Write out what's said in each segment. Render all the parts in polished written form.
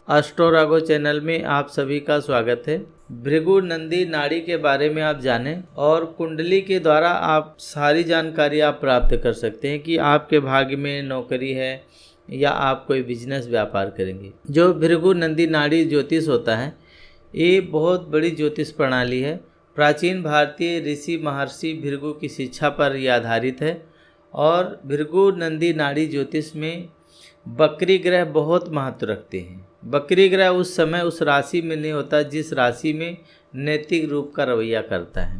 एस्ट्रोरागो channel में आप सभी का स्वागत है। भृगु नंदी नाड़ी के बारे में आप जानें और कुंडली के द्वारा आप सारी जानकारी आप प्राप्त कर सकते हैं कि आपके भाग्य में नौकरी है या आप कोई बिजनेस व्यापार करेंगे। जो भृगु नंदी नाड़ी ज्योतिष होता है, ये बहुत बड़ी ज्योतिष प्रणाली है। प्राचीन भारतीय ऋषि महर्षि भृगु की शिक्षा पर यह आधारित है और भृगु नंदी नाड़ी ज्योतिष में बकरी ग्रह बहुत महत्व रखते हैं। बकरी ग्रह उस समय उस राशि में नहीं होता जिस राशि में नैतिक रूप का रवैया करता है।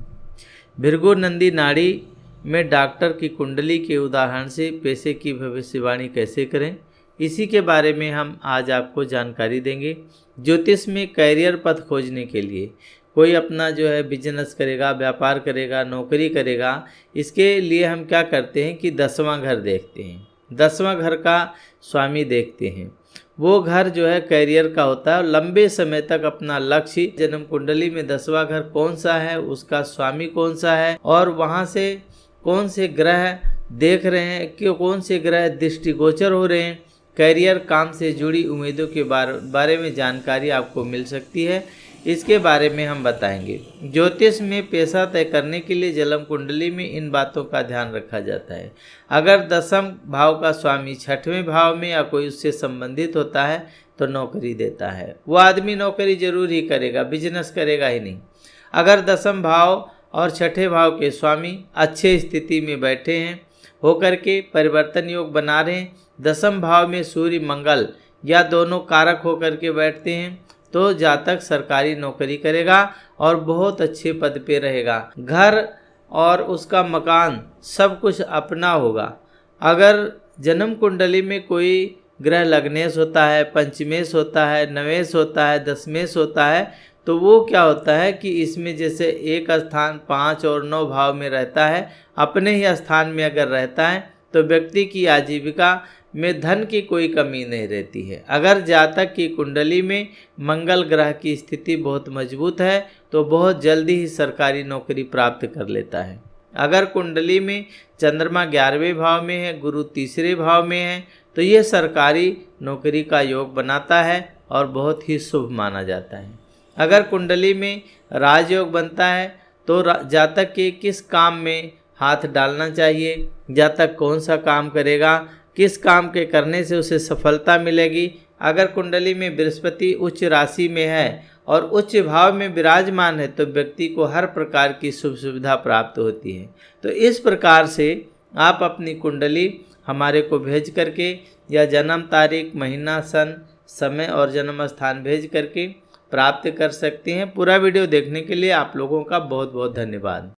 भृगु नंदी नाड़ी में डॉक्टर की कुंडली के उदाहरण से पैसे की भविष्यवाणी कैसे करें, इसी के बारे में हम आज आपको जानकारी देंगे। ज्योतिष में कैरियर पथ खोजने के लिए कोई अपना जो है बिजनेस करेगा, व्यापार करेगा, नौकरी करेगा, इसके लिए हम क्या करते हैं कि 10वां घर देखते हैं। 10वां घर का स्वामी देखते हैं। वो घर जो है कैरियर का होता है। लंबे समय तक अपना लक्ष्य जन्म कुंडली में 10वां घर कौन सा है, उसका स्वामी कौन सा है और वहाँ से कौन से ग्रह देख रहे हैं कि कौन से ग्रह दृष्टिगोचर हो रहे हैं। कैरियर काम से जुड़ी उम्मीदों के बारे में जानकारी आपको मिल सकती है। इसके बारे में हम बताएंगे। ज्योतिष में पैसा तय करने के लिए जन्म कुंडली में इन बातों का ध्यान रखा जाता है। अगर 10वें भाव का स्वामी 6वें भाव में या कोई उससे संबंधित होता है तो नौकरी देता है। वो आदमी नौकरी जरूर ही करेगा, बिजनेस करेगा ही नहीं। अगर 10वें भाव और 6ठे भाव के स्वामी अच्छे स्थिति में बैठे हैं होकर के परिवर्तन योग बना रहे हैं, 10वें भाव में सूर्य मंगल या दोनों कारक होकर के बैठते हैं, तो जातक सरकारी नौकरी करेगा और बहुत अच्छे पद पे रहेगा। घर और उसका मकान सब कुछ अपना होगा। अगर जन्म कुंडली में कोई ग्रह लग्नेश होता है, पंचमेश होता है, नवेश होता है, दशमेश होता है, तो वो क्या होता है कि इसमें जैसे एक स्थान 5 और 9 भाव में रहता है, अपने ही स्थान में अगर रहता है तो व्यक्ति की आजीविका में धन की कोई कमी नहीं रहती है। अगर जातक की कुंडली में मंगल ग्रह की स्थिति बहुत मजबूत है तो बहुत जल्दी ही सरकारी नौकरी प्राप्त कर लेता है। अगर कुंडली में चंद्रमा 11वें भाव में है, गुरु 3रे भाव में है, तो ये सरकारी नौकरी का योग बनाता है और बहुत ही शुभ माना जाता है। अगर कुंडली में राजयोग बनता है तो जातक के किस काम में हाथ डालना चाहिए, जातक कौन सा काम करेगा, किस काम के करने से उसे सफलता मिलेगी। अगर कुंडली में बृहस्पति उच्च राशि में है और उच्च भाव में विराजमान है तो व्यक्ति को हर प्रकार की सुख सुविधा प्राप्त होती है। तो इस प्रकार से आप अपनी कुंडली हमारे को भेज करके या जन्म तारीख, महीना, सन, समय और जन्म स्थान भेज करके प्राप्त कर सकते हैं। पूरा वीडियो देखने के लिए आप लोगों का बहुत बहुत धन्यवाद।